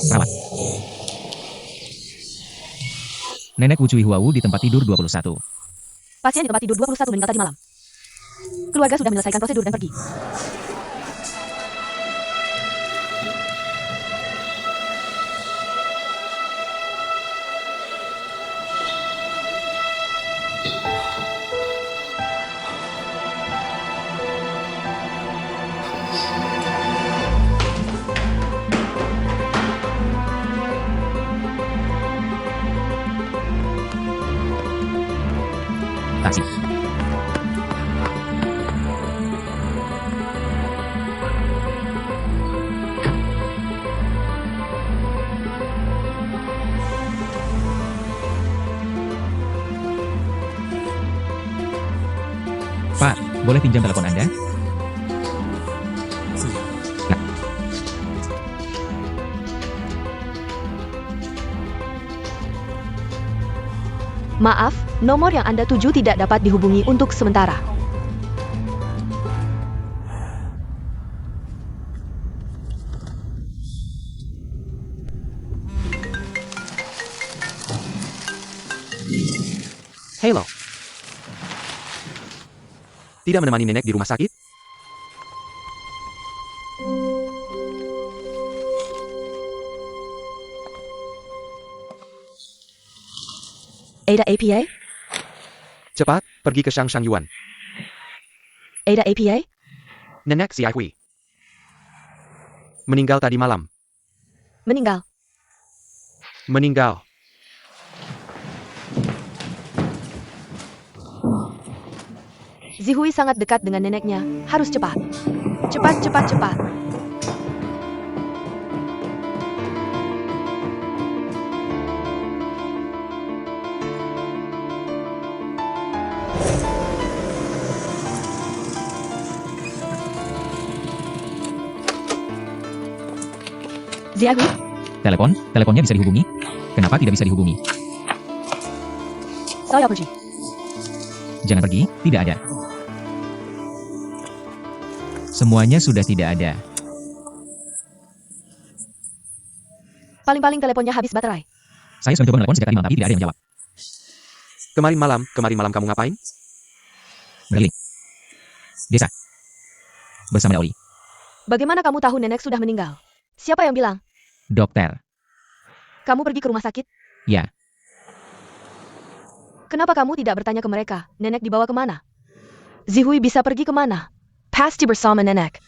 Rawat. Nenek Wu Cui Huawu di tempat tidur 21. Pasien di tempat tidur 21 meninggal tadi malam. Keluarga sudah menyelesaikan prosedur dan pergi. Taksi. Pak, boleh pinjam telepon Anda? Maaf, nomor yang Anda tuju tidak dapat dihubungi untuk sementara. Halo. Tidak menemani nenek di rumah sakit? Ada APA? Cepat, pergi ke Shang Yuan. Ada APA? Nenek si Hui meninggal tadi malam. Meninggal. Meninggal. Zihui sangat dekat dengan neneknya. Harus cepat. Cepat, cepat, cepat. Zihui? Teleponnya bisa dihubungi? Kenapa tidak bisa dihubungi? Saya pergi. Jangan pergi, tidak ada. Semuanya sudah tidak ada. Paling-paling teleponnya habis baterai. Saya sudah mencoba menelepon sejak tadi malam tapi tidak ada yang menjawab. Kemarin malam kamu ngapain? Berkeliling. Desa. Bersama Oli. Bagaimana kamu tahu nenek sudah meninggal? Siapa yang bilang? Dokter. Kamu pergi ke rumah sakit? Ya. Kenapa kamu tidak bertanya ke mereka? Nenek dibawa kemana? Zihui bisa pergi kemana? Pasti bersama nenek.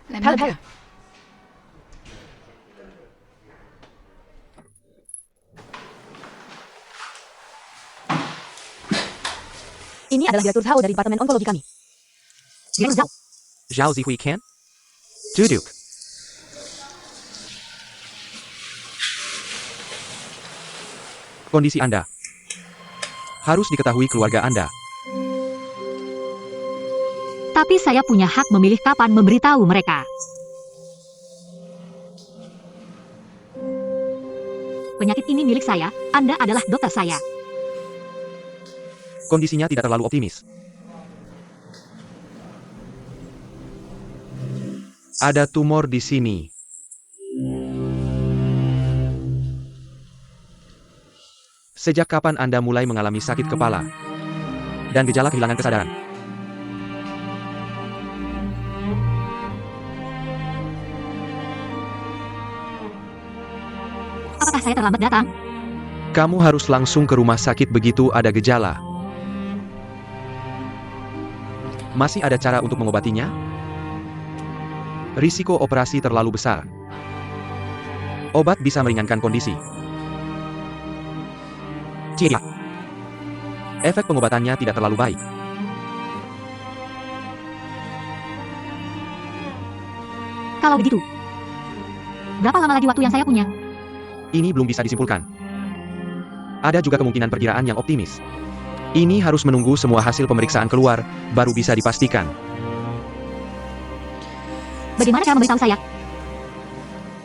Help, help. Ini adalah Direktur Zhao dari Departemen Onkologi kami. Direktur Zhao. Zhao Zihui can? Duduk. Kondisi Anda. Harus diketahui keluarga Anda. Tapi saya punya hak memilih kapan memberitahu mereka. Penyakit ini milik saya, Anda adalah dokter saya. Kondisinya tidak terlalu optimis. Ada tumor di sini. Sejak kapan Anda mulai mengalami sakit kepala dan gejala kehilangan kesadaran? Apakah saya terlambat datang? Kamu harus langsung ke rumah sakit begitu ada gejala. Masih ada cara untuk mengobatinya? Risiko operasi terlalu besar. Obat bisa meringankan kondisi. Cia. Efek pengobatannya tidak terlalu baik. Kalau begitu, berapa lama lagi waktu yang saya punya? Ini belum bisa disimpulkan. Ada juga kemungkinan perkiraan yang optimis. Ini harus menunggu semua hasil pemeriksaan keluar, baru bisa dipastikan. Bagaimana cara memberitahu saya?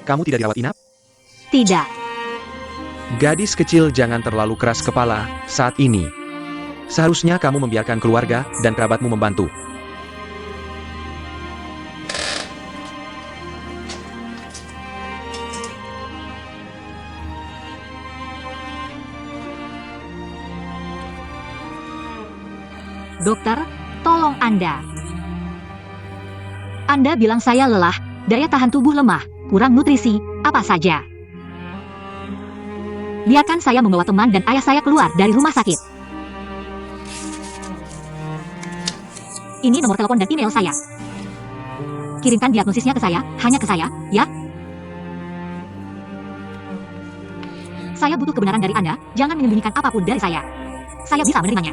Kamu tidak dirawat inap? Tidak. Gadis kecil, jangan terlalu keras kepala saat ini. Seharusnya kamu membiarkan keluarga dan kerabatmu membantu. Dokter, tolong Anda. Anda bilang saya lelah, daya tahan tubuh lemah, kurang nutrisi, apa saja. Biarkan saya membawa teman dan ayah saya keluar dari rumah sakit. Ini nomor telepon dan email saya. Kirimkan diagnosisnya ke saya, hanya ke saya, ya. Saya butuh kebenaran dari Anda, jangan menyembunyikan apapun dari saya. Saya bisa menerimanya.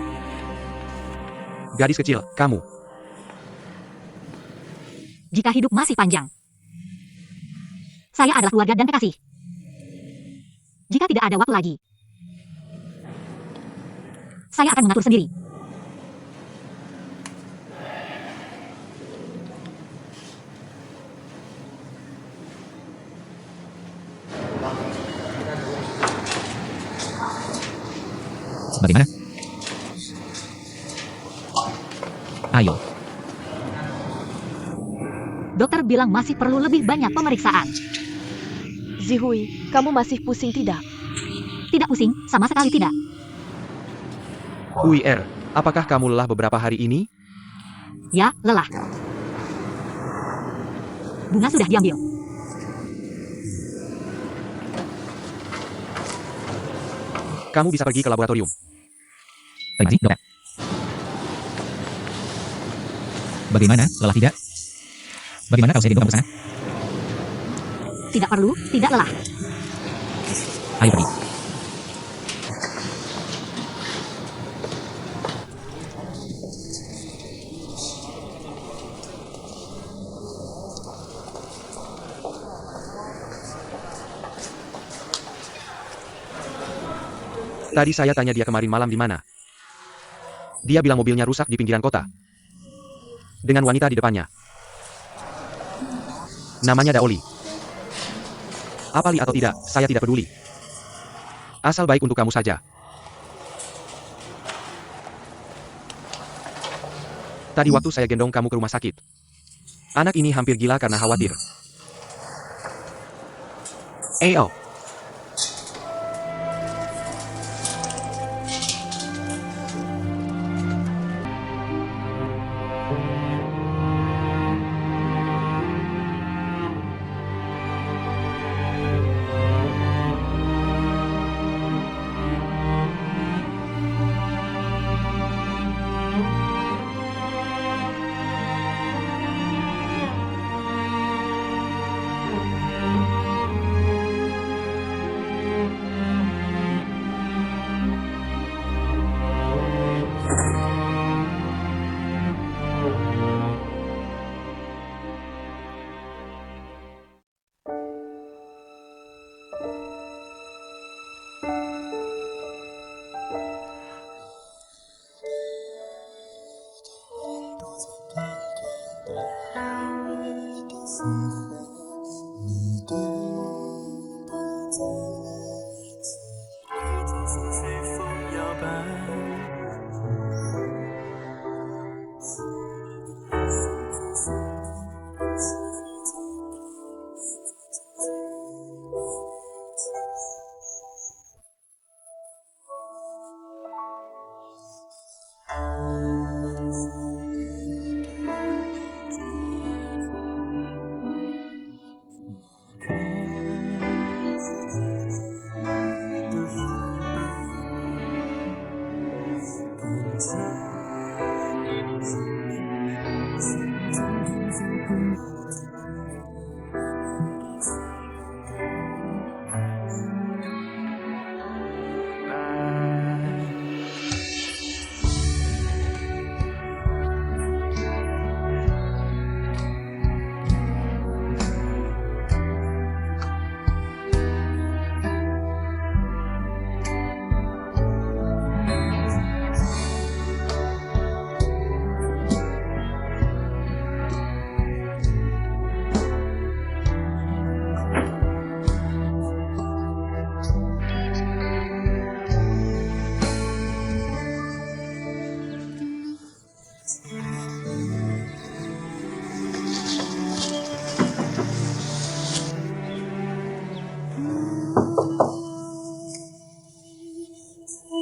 Gadis kecil, kamu. Jika hidup masih panjang, saya adalah keluarga dan kekasih. Jika tidak ada waktu lagi, saya akan mengatur sendiri. Bagaimana? Ayo. Dokter bilang masih perlu lebih banyak pemeriksaan. Zihui, kamu masih pusing tidak? Tidak pusing, sama sekali tidak. Hui Er, apakah kamu lelah beberapa hari ini? Ya, lelah. Bunga sudah diambil. Kamu bisa pergi ke laboratorium. Terima kasih, dokter. Bagaimana, lelah tidak? Bagaimana kalau saya dibawa ke sana? Tidak perlu, tidak lelah. Ayo pergi. Tadi saya tanya dia kemarin malam di mana. Dia bilang mobilnya rusak di pinggiran kota. Dengan wanita di depannya. Namanya Daoli. Apa li atau tidak, saya tidak peduli. Asal baik untuk kamu saja. Tadi waktu saya gendong kamu ke rumah sakit. Anak ini hampir gila karena khawatir. Ayo.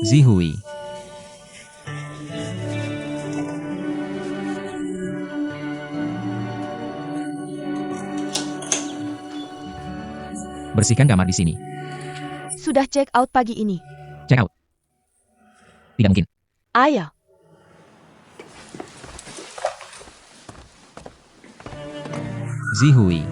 Zihui. Bersihkan kamar di sini. Sudah check out pagi ini. Check out. Tidak mungkin. Ayo. Zihui.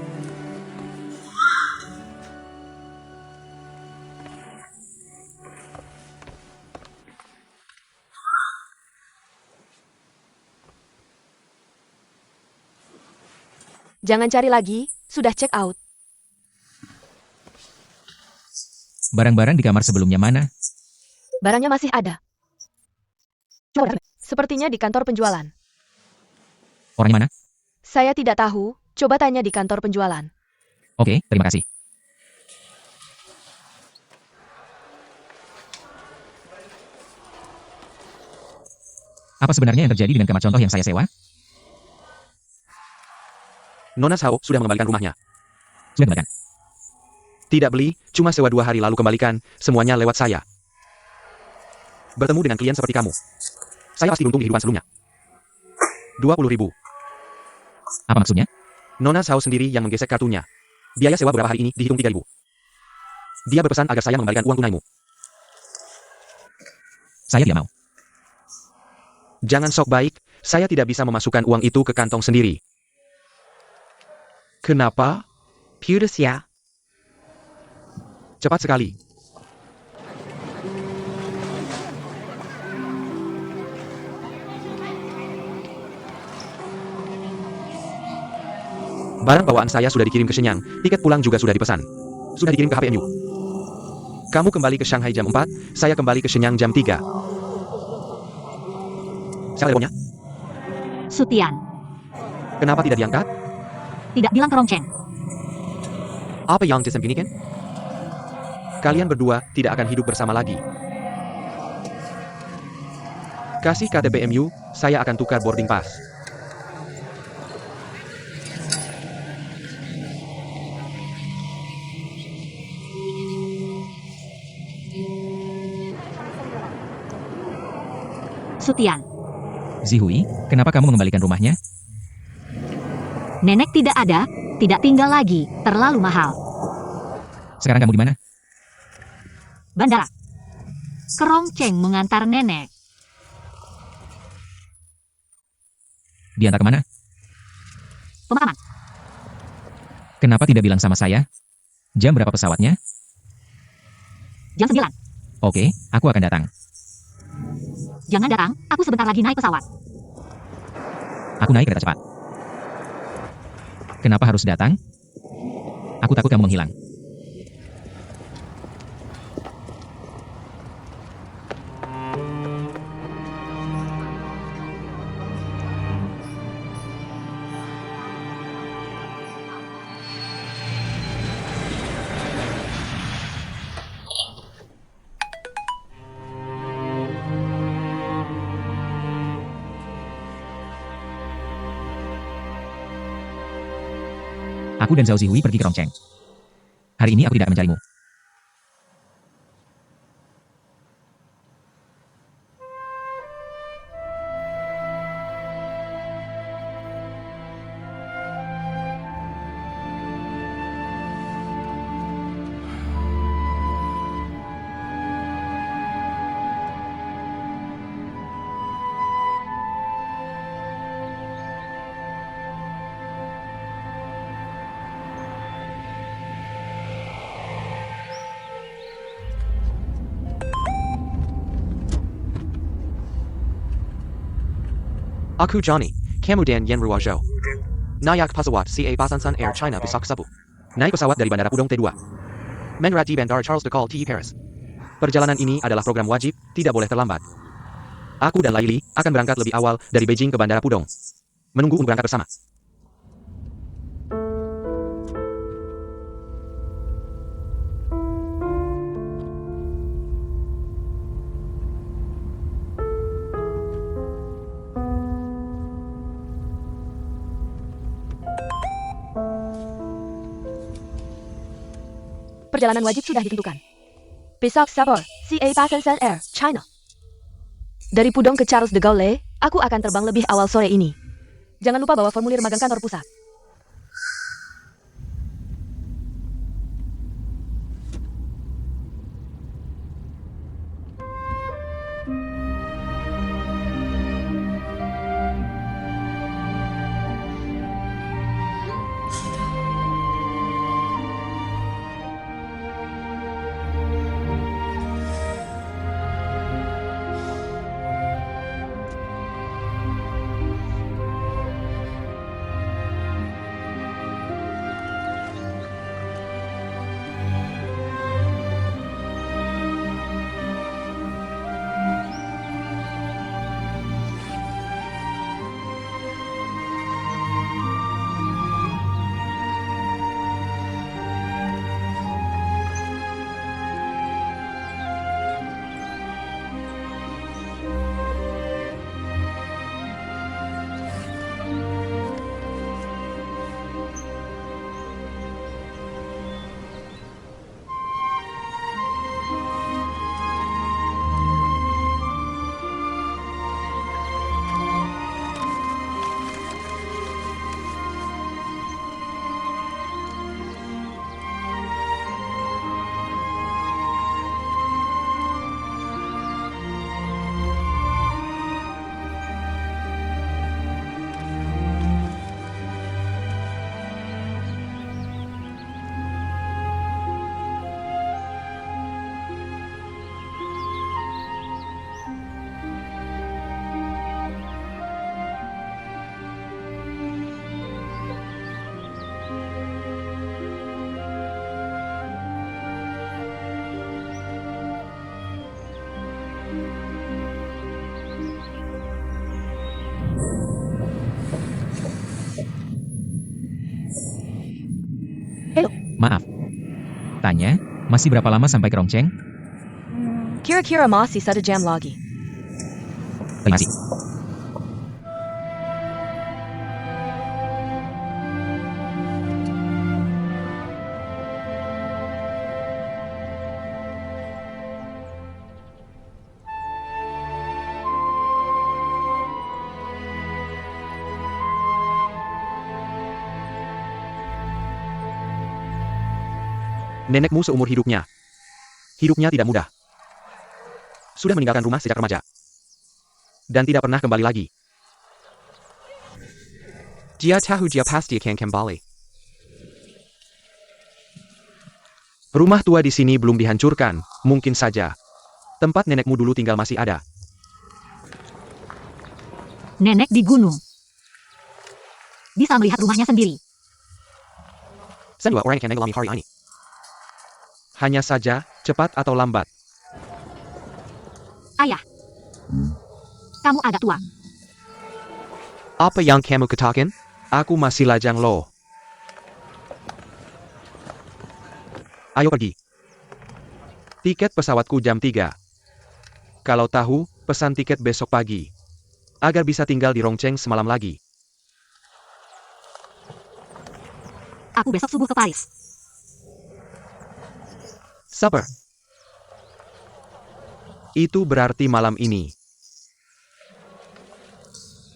Jangan cari lagi, sudah check out. Barang-barang di kamar sebelumnya mana? Barangnya masih ada. Sepertinya di kantor penjualan. Orangnya mana? Saya tidak tahu, coba tanya di kantor penjualan. Oke, terima kasih. Apa sebenarnya yang terjadi dengan kamar contoh yang saya sewa? Nona Sao sudah mengembalikan rumahnya. Sudah kembalikan. Tidak beli, cuma sewa 2 hari lalu kembalikan, semuanya lewat saya. Bertemu dengan klien seperti kamu. Saya pasti beruntung di kehidupan sebelumnya. 20.000. Apa maksudnya? Nona Sao sendiri yang menggesek kartunya. Biaya sewa beberapa hari ini dihitung 3.000. Dia berpesan agar saya mengembalikan uang tunaimu. Saya tidak mau. Jangan sok baik, saya tidak bisa memasukkan uang itu ke kantong sendiri. Kenapa? Putus ya. Cepat sekali. Barang bawaan saya sudah dikirim ke Shenyang, tiket pulang juga sudah dipesan. Sudah dikirim ke HPMU. Kamu kembali ke Shanghai jam 4, saya kembali ke Shenyang jam 3. Saya teleponnya. Sutian. Kenapa tidak diangkat? Tidak bilang ke Rongcheng. Apa yang disembunyikan? Kalian berdua tidak akan hidup bersama lagi. Kasih KTP MU, saya akan tukar boarding pass. Sutian. Zihui, kenapa kamu mengembalikan rumahnya? Nenek tidak ada, tidak tinggal lagi, terlalu mahal. Sekarang kamu di mana? Bandara. Kerongceng mengantar nenek. Diantar kemana? Pemakaman. Kenapa tidak bilang sama saya? Jam berapa pesawatnya? Jam 9. Oke, aku akan datang. Jangan datang, aku sebentar lagi naik pesawat. Aku naik kereta cepat. Kenapa harus datang? Aku takut kamu menghilang. Aku dan Zhao Zihui pergi ke Rongcheng. Hari ini aku tidak akan mencarimu. Aku Johnny, kamu dan Yen Ruozhou. Nayak pesawat CA Basansan Air China besok Sabtu. Naik pesawat dari Bandara Pudong T2. Mendarat di Bandara Charles de Gaulle TE Paris. Perjalanan ini adalah program wajib, tidak boleh terlambat. Aku dan Laili akan berangkat lebih awal dari Beijing ke Bandara Pudong. Menunggu untuk berangkat bersama. perjalanan wajib sudah ditentukan. Besok Sabor, CA Passenger Air, China. Dari Pudong ke Charles de Gaulle, aku akan terbang lebih awal sore ini. Jangan lupa bawa formulir magang kantor pusat. Maaf. Tanya, masih berapa lama sampai ke Rongcheng? Kira-kira masih 1 jam lagi. Terima kasih. Nenekmu seumur hidupnya. Hidupnya tidak mudah. Sudah meninggalkan rumah sejak remaja. Dan tidak pernah kembali lagi. Dia tahu dia pasti akan kembali. Rumah tua di sini belum dihancurkan, mungkin saja. Tempat nenekmu dulu tinggal masih ada. Nenek di gunung. Bisa melihat rumahnya sendiri. Semua orang akan mengalami hari ini. Hanya saja, cepat atau lambat. Ayah. Kamu agak tua. Apa yang kamu katakan? Aku masih lajang loh. Ayo pergi. Tiket pesawatku jam 3. Kalau tahu, pesan tiket besok pagi. Agar bisa tinggal di Rongcheng semalam lagi. Aku besok subuh ke Paris. Sabar. Itu berarti malam ini.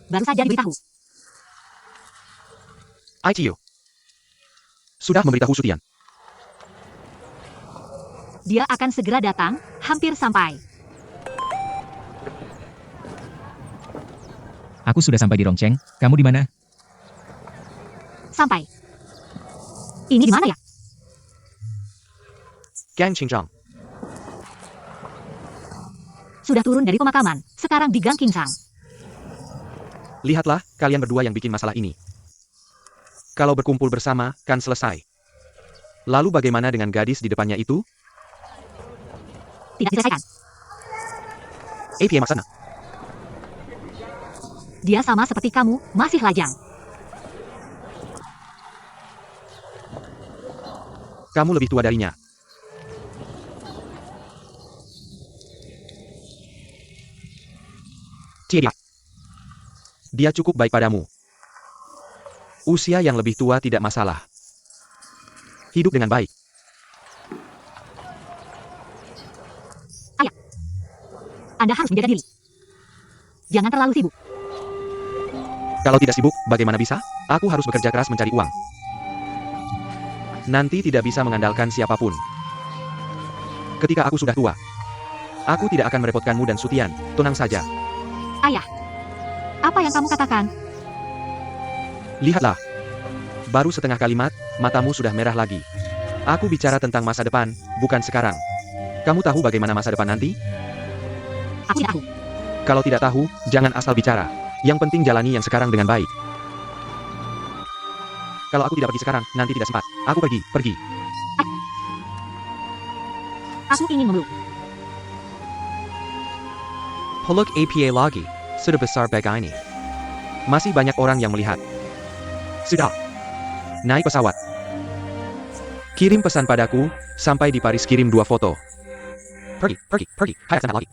Baru saja diberitahu. ITU. Sudah memberitahu Sutian. Dia akan segera datang, hampir sampai. Aku sudah sampai di Rongcheng. Kamu di mana? Sampai. Ini di mana ya? Gang Qingzhang. Sudah turun dari pemakaman, sekarang di Gang Qingsang. Lihatlah, kalian berdua yang bikin masalah ini. Kalau berkumpul bersama, kan selesai. Lalu bagaimana dengan gadis di depannya itu? Tidak diselesaikan. APM sana. Dia sama seperti kamu, masih lajang. Kamu lebih tua darinya. Tidak. Dia cukup baik padamu. Usia yang lebih tua tidak masalah. Hidup dengan baik. Anda harus menjaga diri. Jangan terlalu sibuk. Kalau tidak sibuk, bagaimana bisa? Aku harus bekerja keras mencari uang. Nanti tidak bisa mengandalkan siapapun. Ketika aku sudah tua, aku tidak akan merepotkanmu dan Sutian. Tenang saja. Ayah, apa yang kamu katakan? Lihatlah. Baru setengah kalimat, matamu sudah merah lagi. Aku bicara tentang masa depan, bukan sekarang. Kamu tahu bagaimana masa depan nanti? Aku tidak tahu. Kalau tidak tahu, jangan asal bicara. Yang penting jalani yang sekarang dengan baik. Kalau aku tidak pergi sekarang, nanti tidak sempat. Aku pergi. Aku ingin memeluk. Peluk APA lagi. Sudah besar bag ini. Masih banyak orang yang melihat. Sudah. Naik pesawat. Kirim pesan padaku, sampai di Paris kirim 2 foto. Pergi. Hayat sampai lagi.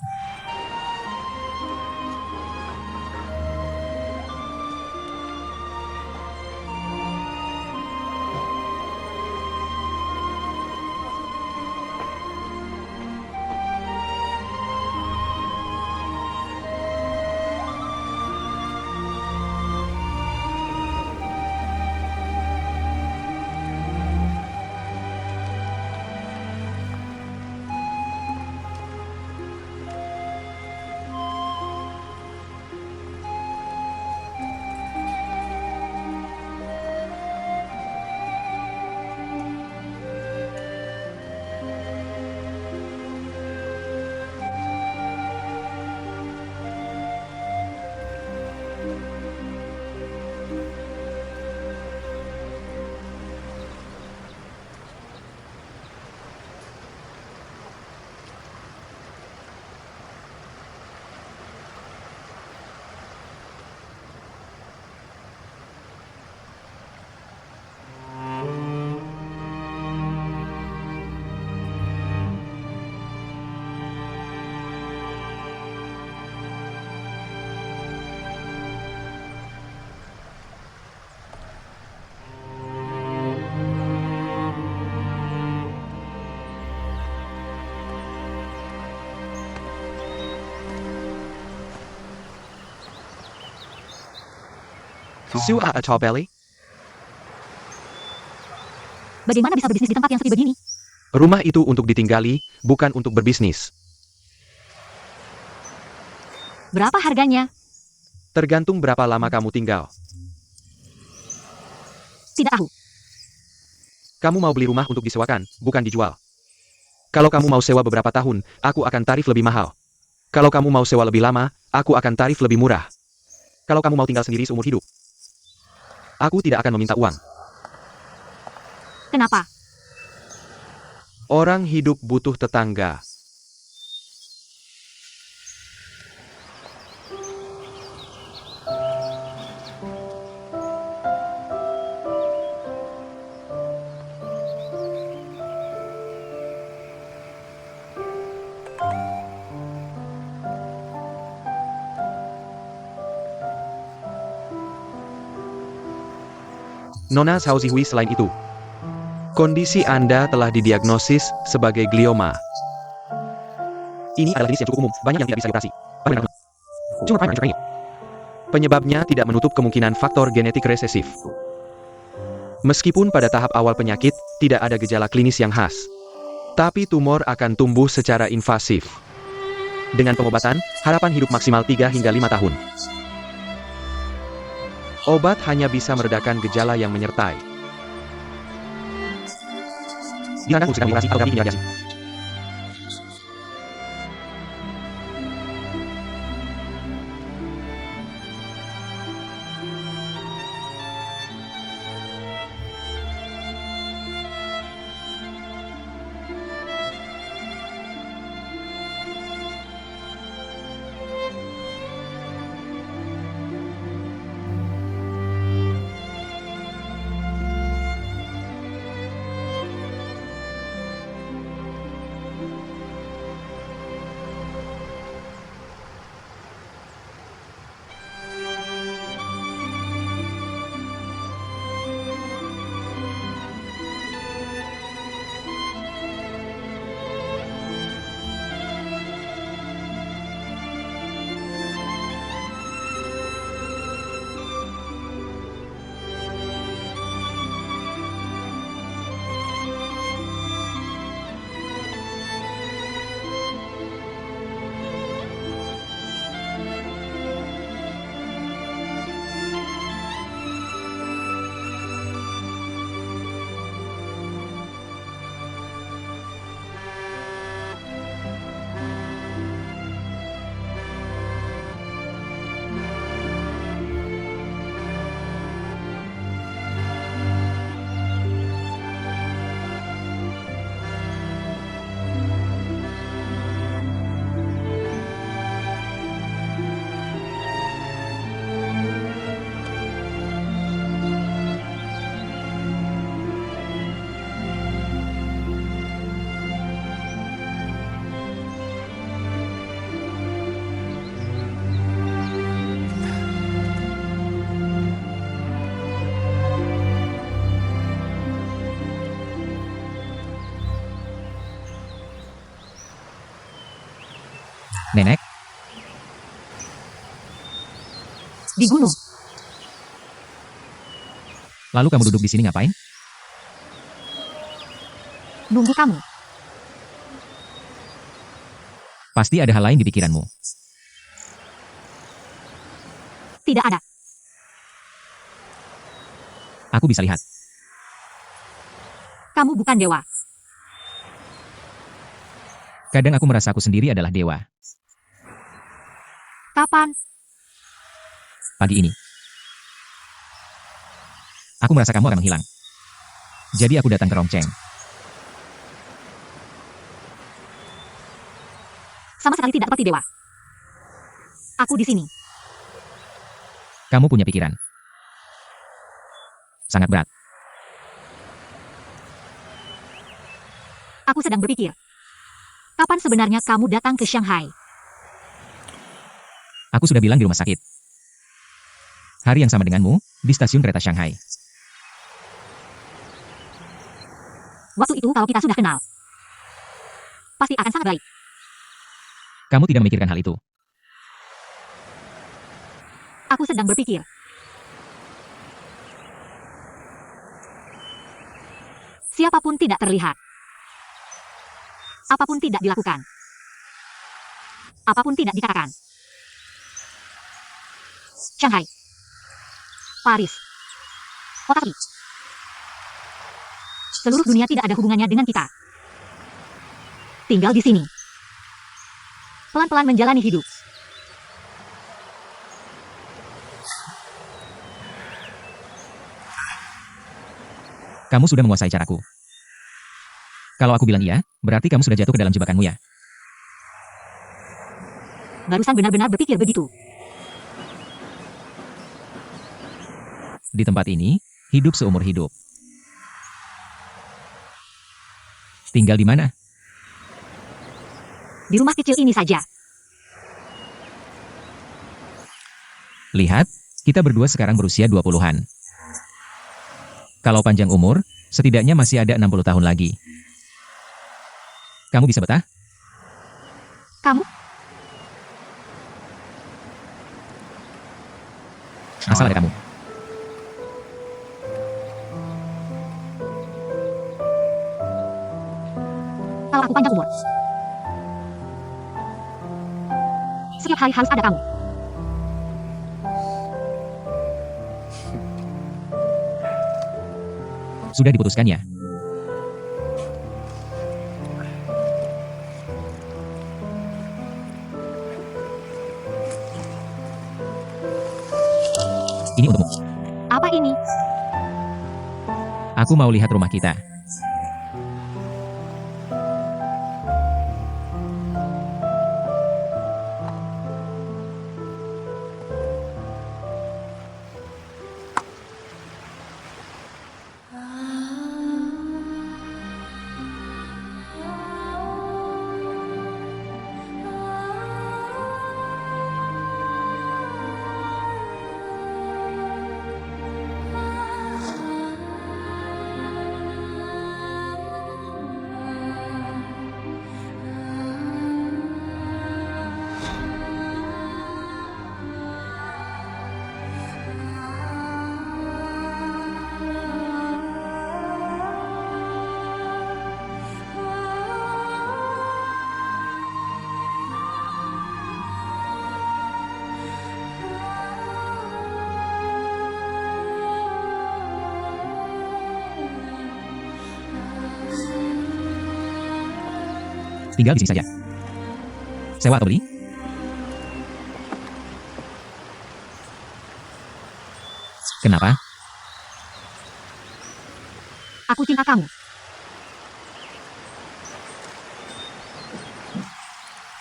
Sua atau Belly? Bagaimana bisa berbisnis di tempat yang sepi begini? Rumah itu untuk ditinggali, bukan untuk berbisnis. Berapa harganya? Tergantung berapa lama kamu tinggal. Tidak tahu. Kamu mau beli rumah untuk disewakan, bukan dijual. Kalau kamu mau sewa beberapa tahun, aku akan tarif lebih mahal. Kalau kamu mau sewa lebih lama, aku akan tarif lebih murah. Kalau kamu mau tinggal sendiri seumur hidup, aku tidak akan meminta uang. Kenapa? Orang hidup butuh tetangga. Nona Xiaozihui, selain itu, kondisi Anda telah didiagnosis sebagai glioma. Ini adalah jenis yang cukup umum, banyak yang tidak bisa dioperasi. Tumor primary intracranial. Penyebabnya tidak menutup kemungkinan faktor genetik resesif. Meskipun pada tahap awal penyakit, tidak ada gejala klinis yang khas. Tapi tumor akan tumbuh secara invasif. Dengan pengobatan, harapan hidup maksimal 3 hingga 5 tahun. Obat hanya bisa meredakan gejala yang menyertai. Diharapkan segera dioperasi atau dampingi radiasi. Nenek, Di gunung. lalu kamu duduk di sini ngapain? Nunggu kamu. Pasti ada hal lain di pikiranmu. Tidak ada. Aku bisa lihat. Kamu bukan dewa. Kadang aku merasa aku sendiri adalah dewa. Kapan? Pagi ini. Aku merasa kamu akan menghilang. Jadi aku datang ke Rongcheng. Sama sekali tidak seperti dewa. Aku di sini. Kamu punya pikiran. Sangat berat. Aku sedang berpikir. Kapan sebenarnya kamu datang ke Shanghai? Aku sudah bilang di rumah sakit. Hari yang sama denganmu, di stasiun kereta Shanghai. Waktu itu kalau kita sudah kenal, pasti akan sangat baik. Kamu tidak memikirkan hal itu. Aku sedang berpikir. Siapapun tidak terlihat. Apapun tidak dilakukan. Apapun tidak dikatakan. Shanghai. Paris. Kota sepi. Seluruh dunia tidak ada hubungannya dengan kita. Tinggal di sini. Pelan-pelan menjalani hidup. Kamu sudah menguasai caraku. Kalau aku bilang iya, berarti kamu sudah jatuh ke dalam jebakanmu ya. Barusan benar-benar berpikir begitu. Di tempat ini, hidup seumur hidup. Tinggal di mana? Di rumah kecil ini saja. Lihat, kita berdua sekarang berusia 20-an. Kalau panjang umur, setidaknya masih ada 60 tahun lagi. Kamu bisa betah? Kamu? Asal ada kamu. Kalau aku panjang umur. Setiap hari harus ada kamu. Sudah diputuskan ya? Ini untukmu. Apa ini? Aku mau lihat rumah kita. Tinggal di sini saja. Sewa atau beli? Kenapa? Aku cinta kamu.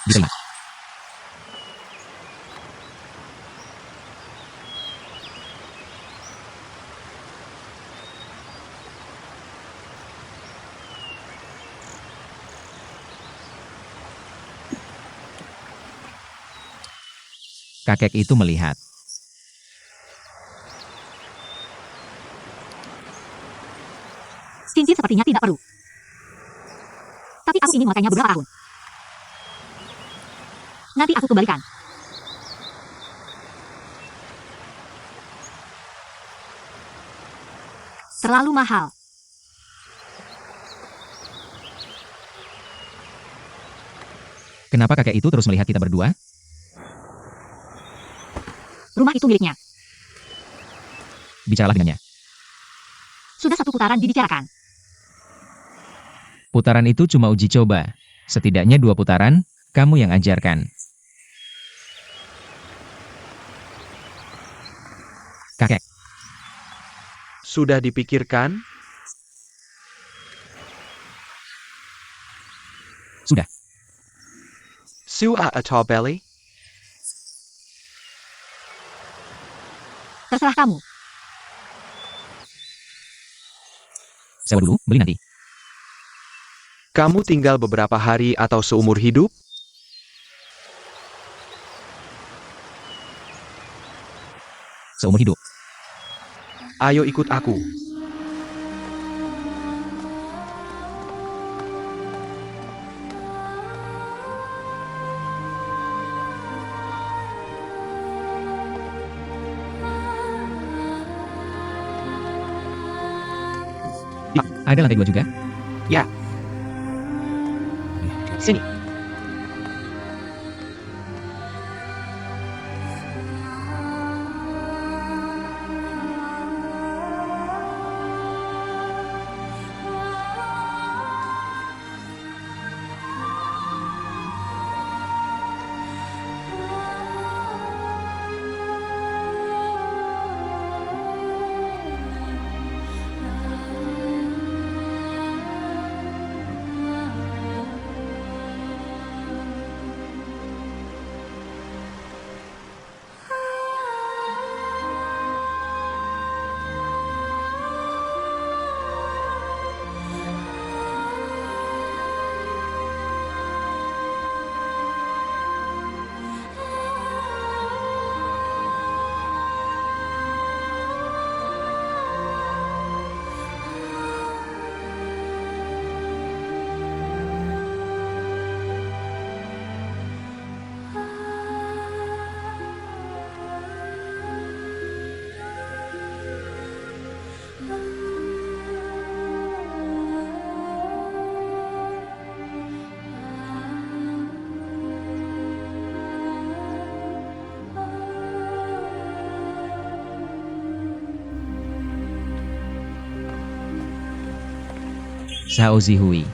Diterima. Kakek itu melihat. Cincin sepertinya tidak perlu. Tapi aku ingin memakainya beberapa tahun. Nanti aku kembalikan. Terlalu mahal. Kenapa kakek itu terus melihat kita berdua? Rumah itu miliknya. Bicaralah dengannya. Sudah 1 putaran dibicarakan. Putaran itu cuma uji coba. Setidaknya 2 putaran, kamu yang ajarkan. Kakek, Sudah dipikirkan? sudah. Sua atau belly? Terserah kamu. Sewa dulu, beli nanti. Kamu tinggal beberapa hari atau seumur hidup? Seumur hidup. Ayo ikut aku. Ada lantai 2 juga? Ya. Sini. Sao Zihui.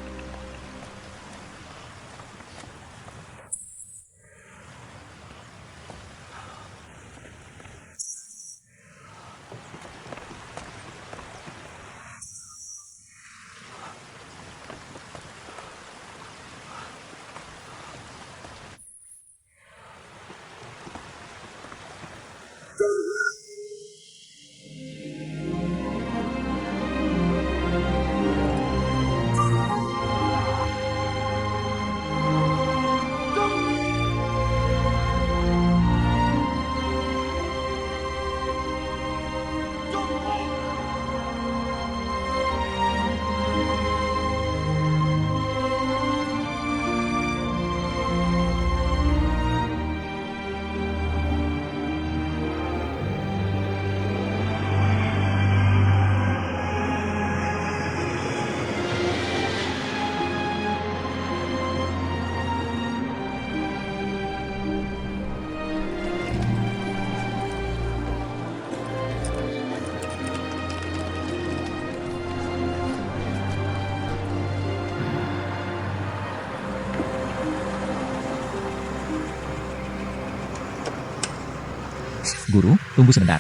Guru, tunggu sebentar.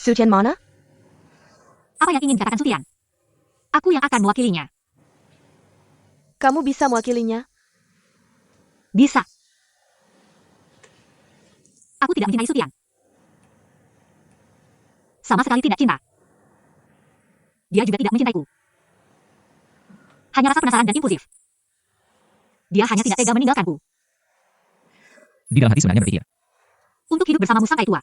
Su Tian mana? Apa yang ingin dikatakan Su Tian? Aku yang akan mewakilinya. Kamu bisa mewakilinya? Bisa. Aku tidak mencintai Su Tian. Sama sekali tidak cinta. Dia juga tidak mencintaiku. Hanya rasa penasaran dan impulsif. Dia hanya tidak tega meninggalkanku. Di dalam hati sebenarnya berpikir. Untuk hidup bersamamu sampai tua.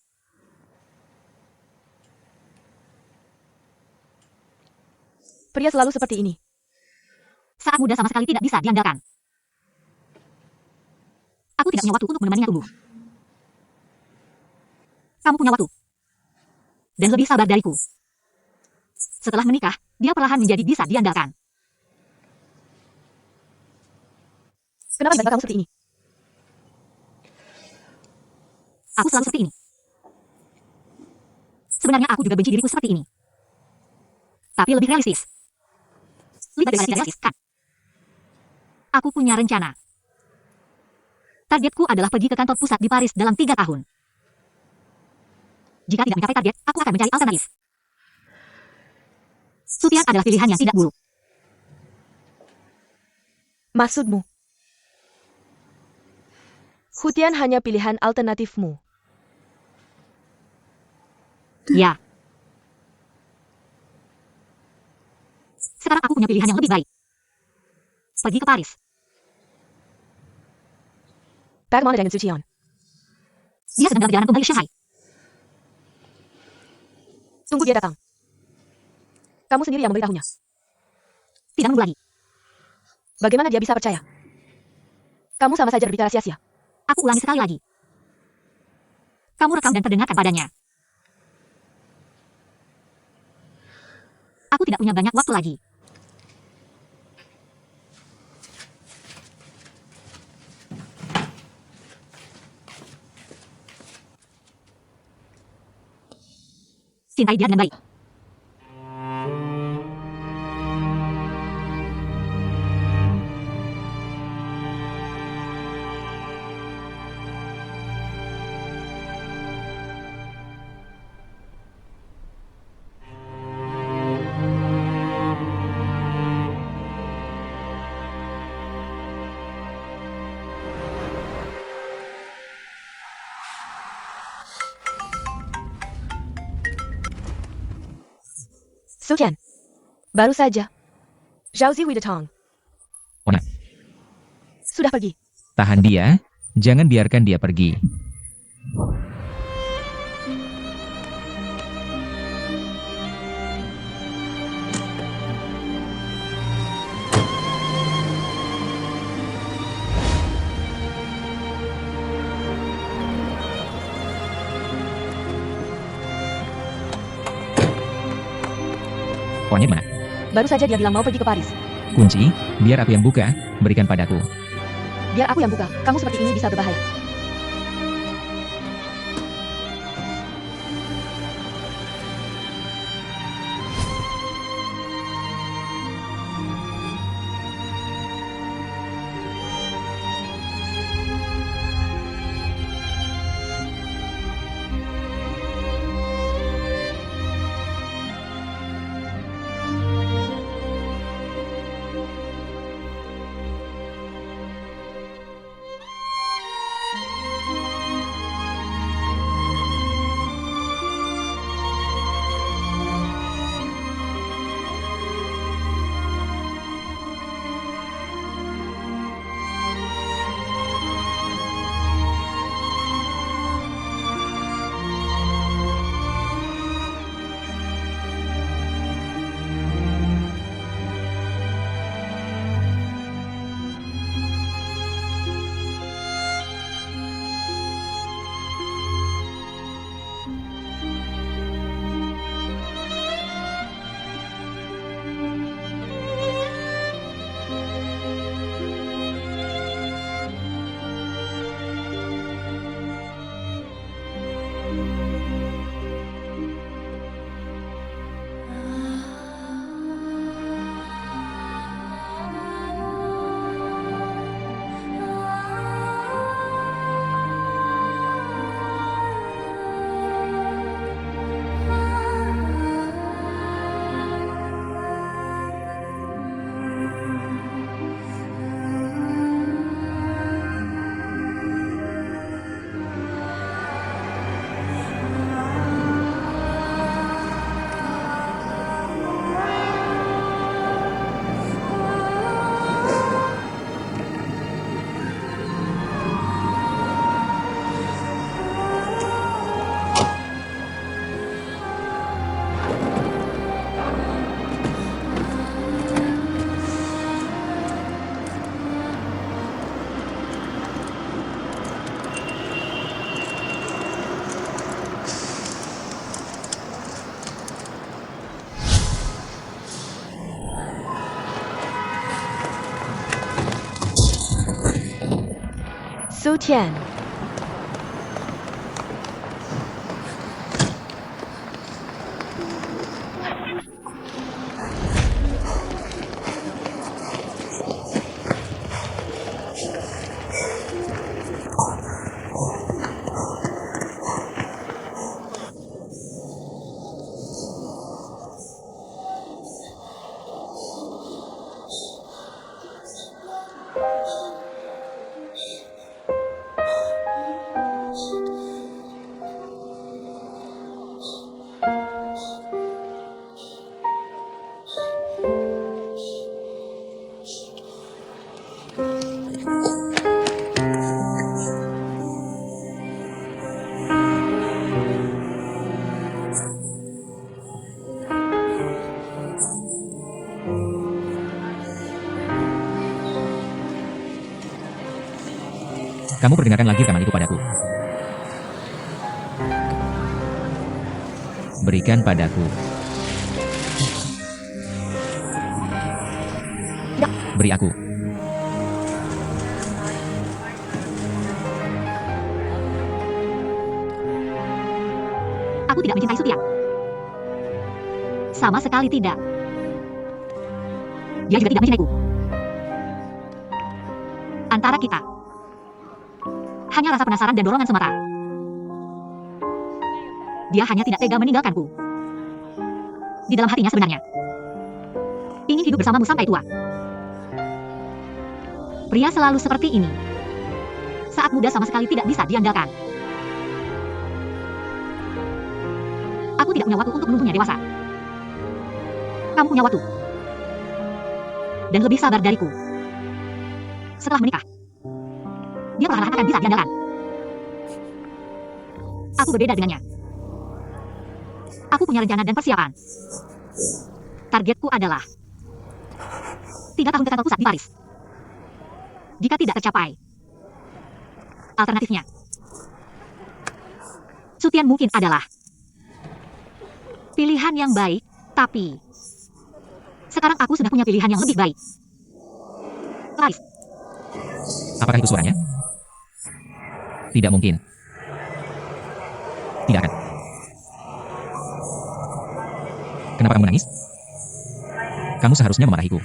Pria selalu seperti ini. Saat muda sama sekali tidak bisa diandalkan. Aku tidak punya waktu untuk menemaninya tumbuh. Kamu punya waktu. Dan lebih sabar dariku. Setelah menikah, dia perlahan menjadi bisa diandalkan. Kenapa tiba-tiba kamu seperti ini? Aku selalu seperti ini. Sebenarnya aku juga benci diriku seperti ini. Tapi lebih realistis. Lebih daripada tidak realistis, kan? Aku punya rencana. Targetku adalah pergi ke kantor pusat di Paris dalam 3 tahun. Jika tidak mencapai target, aku akan mencari alternatif. Su Tian adalah pilihan yang tidak buruk. Maksudmu? Hu Tian hanya pilihan alternatifmu. Ya. Sekarang aku punya pilihan yang lebih baik. Pergi ke Paris. Bagaimana dengan Su Tian? Dia sedang dalam perjalanan kembali ke Shanghai. Tunggu dia datang. Kamu sendiri yang memberitahunya. Tidak menunggu lagi. Bagaimana dia bisa percaya? Kamu sama saja berbicara sia-sia. Aku ulangi sekali lagi. Kamu rekam dan perdengarkan padanya. Aku tidak punya banyak waktu lagi. Cintai dia dengan baik. Su Tian. Baru saja. Zhao Zihui datang. Ona, Sudah pergi. tahan dia, jangan biarkan dia pergi. Orangnya di mana? Baru saja dia bilang mau pergi ke Paris. Kunci, biar aku yang buka, berikan padaku. Biar aku yang buka. Kamu seperti ini bisa berbahaya. Su Tian. Kamu perdengarkan lagi rekaman itu padaku. Berikan padaku. Beri aku. Aku tidak mencintai Su Tian. Sama sekali tidak. Dia juga tidak mencintaiku. Antara kita hanya rasa penasaran dan dorongan semata. Dia hanya tidak tega meninggalkanku. Di dalam hatinya sebenarnya ingin hidup bersamamu sampai tua. Pria selalu seperti ini. Saat muda sama sekali tidak bisa diandalkan. Aku tidak punya waktu untuk menunggunya dewasa. Kamu punya waktu. Dan lebih sabar dariku. Setelah menikah, dia perlahan-lahan akan bisa diandalkan. Aku berbeda dengannya. Aku punya rencana dan persiapan. Targetku adalah 3 tahun ke kantor pusat di Paris. Jika tidak tercapai, alternatifnya Su Tian mungkin adalah pilihan yang baik, tapi sekarang aku sudah punya pilihan yang lebih baik. Paris. Apakah itu suaranya? Tidak mungkin. Tidak akan. Kenapa kamu menangis? Kamu seharusnya memarahiku.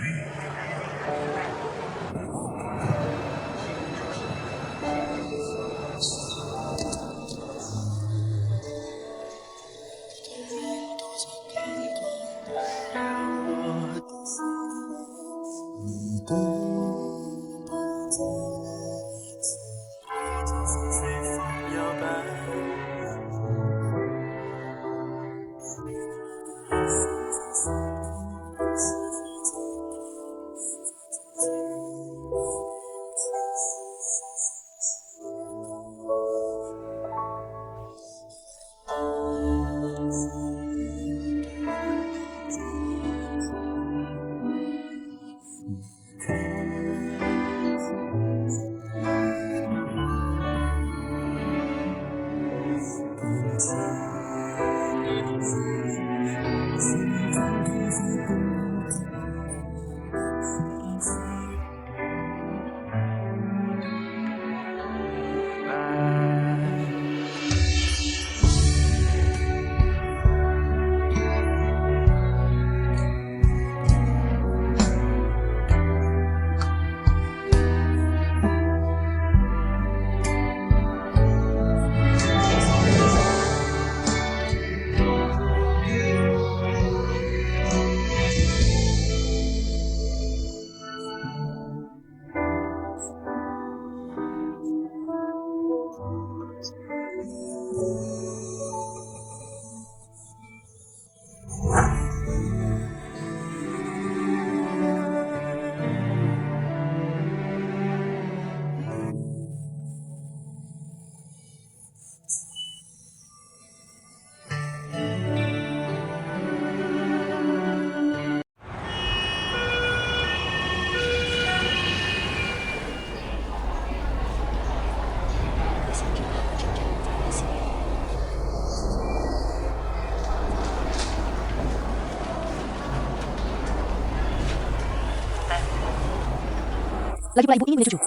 Lagi pula ibu ini milik cucu.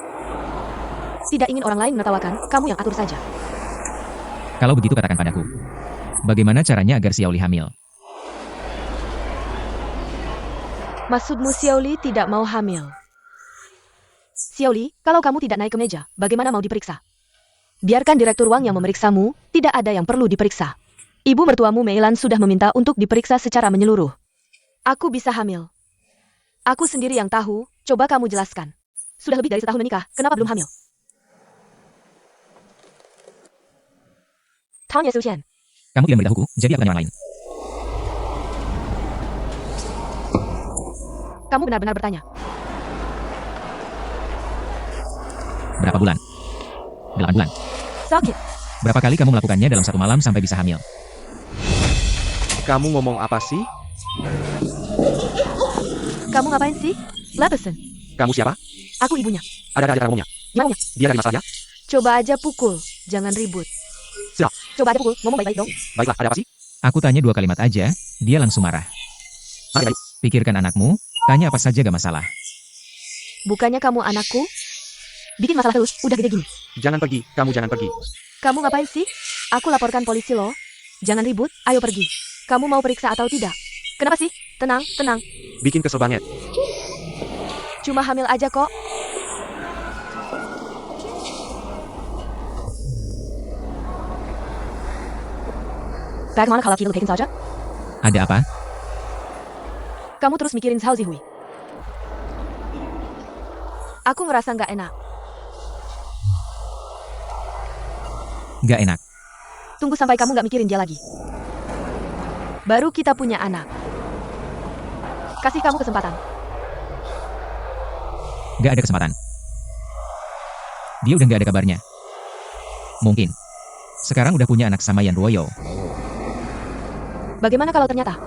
Tidak ingin orang lain menertawakan, kamu yang atur saja. Kalau begitu katakan padaku. Bagaimana caranya agar Xiaoli hamil? Maksudmu Xiaoli tidak mau hamil? Xiaoli, kalau kamu tidak naik ke meja, bagaimana mau diperiksa? Biarkan Direktur Wang yang memeriksamu, tidak ada yang perlu diperiksa. Ibu mertuamu Meilan sudah meminta untuk diperiksa secara menyeluruh. Aku bisa hamil. Aku sendiri yang tahu, coba kamu jelaskan. Sudah lebih dari setahun menikah, kenapa belum hamil? Tang Ye Suxian. Kamu tidak memberitahuku, jadi aku tanya orang lain. Kamu benar-benar bertanya. Berapa bulan? 8 bulan. Sakit. Berapa kali kamu melakukannya dalam satu malam sampai bisa hamil? Kamu ngomong apa sih? Kamu ngapain sih? Lepesan. Kamu siapa? Aku ibunya. Ada aja ngomongnya. Maunya. Dia dari masalahnya? Coba aja pukul, jangan ribut. Siap. Coba aja pukul, ngomong baik-baik dong. Baiklah, ada apa sih? Aku tanya 2 kalimat aja, dia langsung marah. Mari. Pikirkan anakmu, tanya apa saja gak masalah. Bukannya kamu anakku? Bikin masalah terus, udah gede gini. Jangan pergi, kamu jangan pergi. Kamu ngapain sih? Aku laporkan polisi loh. Jangan ribut, ayo pergi. Kamu mau periksa atau tidak? Kenapa sih? Tenang, tenang. Bikin kesel banget. Cuma hamil aja kok. Bagaimana kalau kita lupain saja? Ada apa? Kamu terus mikirin Zhao Zihui. Aku ngerasa nggak enak. Gak enak. Tunggu sampai kamu nggak mikirin dia lagi. Baru kita punya anak. Kasih kamu kesempatan. Gak ada kesempatan. Dia udah gak ada kabarnya. Mungkin. Sekarang udah punya anak sama Yan Ruoyo. Bagaimana kalau ternyata?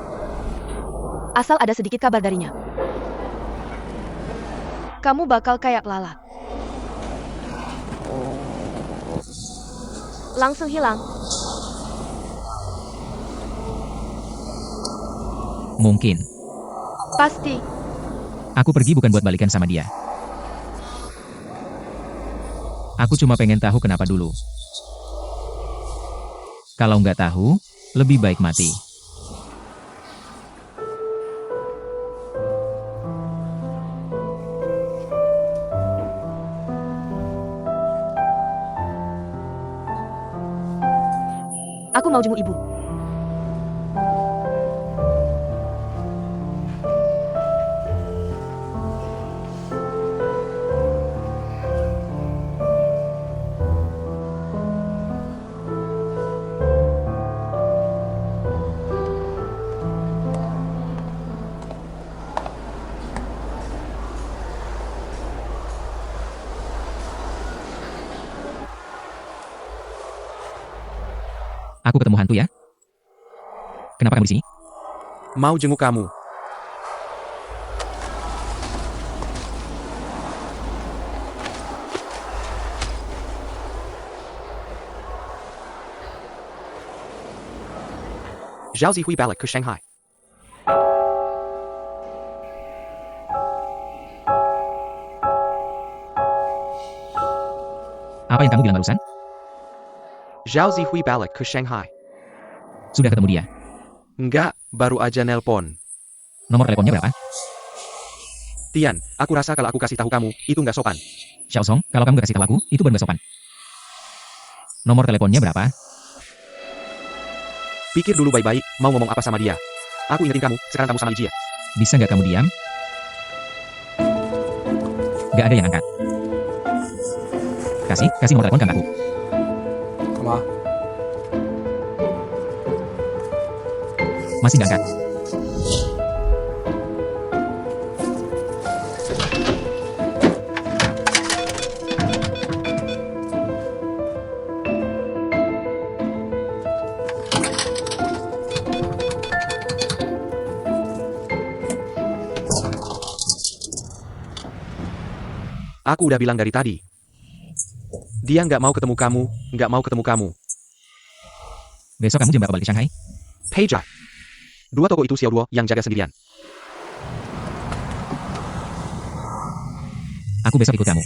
Asal ada sedikit kabar darinya. Kamu bakal kayak lalat. Langsung hilang. Mungkin. Pasti. Aku pergi bukan buat balikan sama dia. Aku cuma pengen tahu kenapa dulu. Kalau nggak tahu, lebih baik mati. Aku mau jenguk ibu. Aku ketemu hantu ya? Kenapa kamu di sini? Mau jenguk kamu. Zhao Zihui balik ke Shanghai. Apa yang kamu bilang barusan? Zhao Zihui balik ke Shanghai. Sudah ketemu dia. Enggak, baru aja nelpon. Nomor teleponnya berapa? Tian, aku rasa kalau aku kasih tahu kamu, itu nggak sopan. Xiao Song, kalau kamu gak kasih tahu aku, itu baru gak sopan. Nomor teleponnya berapa? Pikir dulu baik-baik, mau ngomong apa sama dia. Aku ingetin kamu, sekarang kamu sama Lijia. Bisa gak kamu diam? Gak ada yang angkat. Kasih nomor telepon kakakku. Masih gak angkat. Aku udah bilang dari tadi. Dia nggak mau ketemu kamu, nggak mau ketemu kamu. Besok kamu jam berapa balik ke Shanghai? Peijai. Dua toko itu Xiao Duo yang jaga sendirian. Aku besok ikut kamu.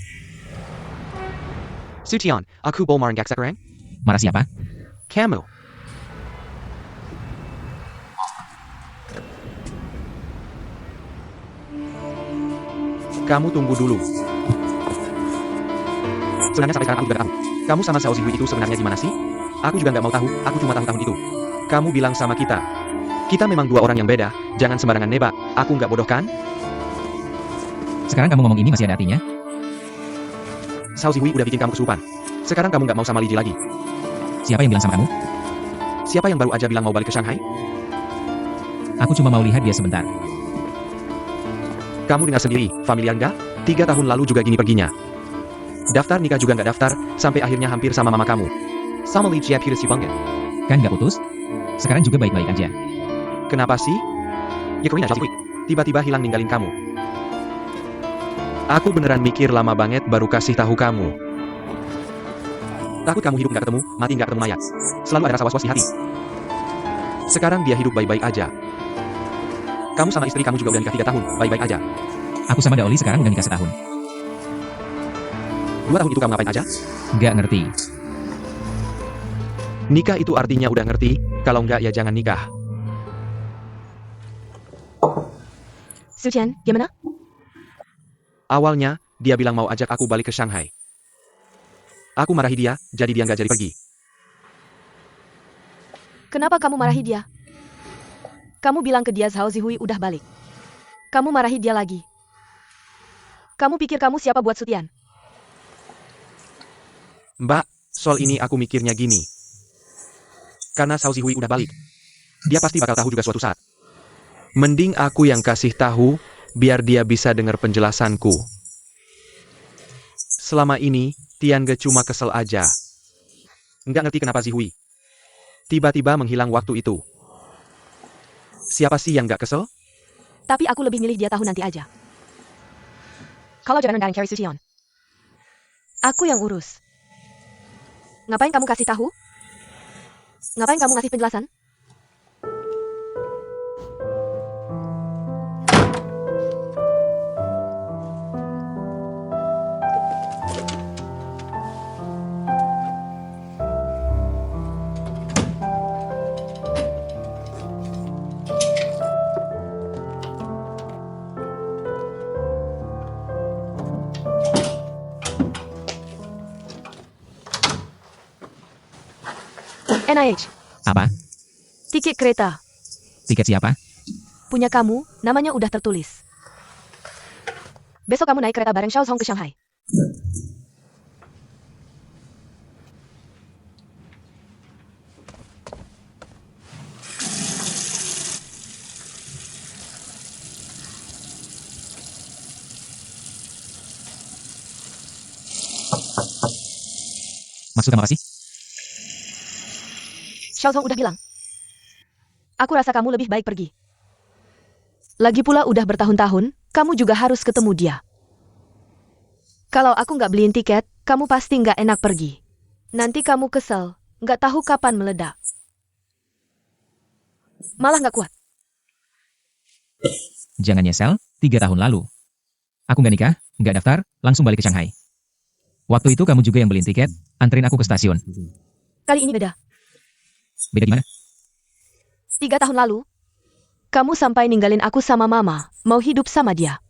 Sutian, aku bol marang gak sekarang? Marah siapa? Kamu. Kamu tunggu dulu. Sebenarnya sampai sekarang aku juga gak tahu. Kamu sama Xiao Zihui itu sebenarnya gimana sih? Aku juga gak mau tahu, aku cuma tahu tahun itu. Kamu bilang sama kita. Kita memang dua orang yang beda, jangan sembarangan nebak, aku gak bodoh kan? Sekarang kamu ngomong ini masih ada artinya? Xiao Zihui udah bikin kamu kesurupan. Sekarang kamu gak mau sama Li Ji lagi. Siapa yang bilang sama kamu? Siapa yang baru aja bilang mau balik ke Shanghai? Aku cuma mau lihat dia sebentar. Kamu dengar sendiri, familiar nggak? 3 tahun lalu juga gini perginya. Daftar nikah juga nggak daftar, sampai akhirnya hampir sama mama kamu. Sama Li Jia Peter si Banggen. Kan nggak putus? Sekarang juga baik-baik aja. Kenapa sih? Ya Karina Xiao Zihui, tiba-tiba hilang ninggalin kamu. Aku beneran mikir lama banget baru kasih tahu kamu. Takut kamu hidup nggak ketemu, mati nggak ketemu mayat. Selalu ada rasa was-was di hati. Sekarang dia hidup baik-baik aja. Kamu sama istri kamu juga udah nikah 3 tahun, baik-baik aja. Aku sama Daoli sekarang udah nikah setahun. 2 tahun itu kamu ngapain aja? Nggak ngerti. Nikah itu artinya udah ngerti, kalau nggak ya jangan nikah. Sucian, gimana? Awalnya, dia bilang mau ajak aku balik ke Shanghai. Aku marahi dia, jadi dia nggak jadi pergi. Kenapa kamu marahi dia? Kamu bilang ke dia Xiao Zihui udah balik. Kamu marahi dia lagi. Kamu pikir kamu siapa buat Sutian? Mbak, soal ini aku mikirnya gini. Karena Xiao Zihui udah balik. Dia pasti bakal tahu juga suatu saat. Mending aku yang kasih tahu, biar dia bisa dengar penjelasanku. Selama ini, Tian Ge cuma kesel aja. Nggak ngerti kenapa Zihui tiba-tiba menghilang waktu itu. Siapa sih yang nggak kesel? Tapi aku lebih milih dia tahu nanti aja. Kalau jangan rendahin Carrie Sucian. Aku yang urus. Ngapain kamu kasih tahu? Ngapain kamu ngasih penjelasan? NIH, Apa? tiket kereta. Tiket siapa? Punya kamu, namanya udah tertulis. Besok kamu naik kereta bareng Xiao Zhong ke Shanghai. Maksud kamu apa sih? Xiao Zhong udah bilang. Aku rasa kamu lebih baik pergi. Lagi pula udah bertahun-tahun, kamu juga harus ketemu dia. Kalau aku nggak beliin tiket, kamu pasti nggak enak pergi. Nanti kamu kesel, nggak tahu kapan meledak. Malah nggak kuat. Jangan nyesel, 3 tahun lalu. Aku nggak nikah, nggak daftar, langsung balik ke Shanghai. Waktu itu kamu juga yang beliin tiket, anterin aku ke stasiun. Kali ini beda. Beda gimana? 3 tahun lalu, kamu sampai ninggalin aku sama mama, mau hidup sama dia.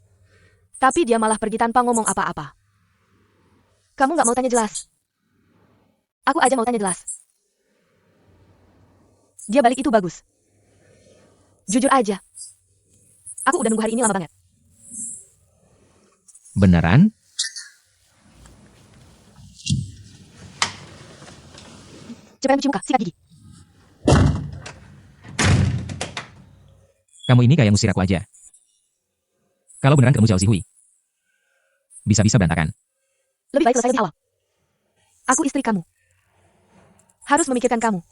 Tapi dia malah pergi tanpa ngomong apa-apa. Kamu nggak mau tanya jelas. Aku aja mau tanya jelas. Dia balik itu bagus. Jujur aja. Aku udah nunggu hari ini lama banget. Beneran? Cepetan cuci muka, sikat gigi. Kamu ini kayak ngusir aku aja. Kalau beneran kamu Xiao Zihui, bisa-bisa berantakan. Lebih baik selesai lebih awal. Aku istri kamu. Harus memikirkan kamu.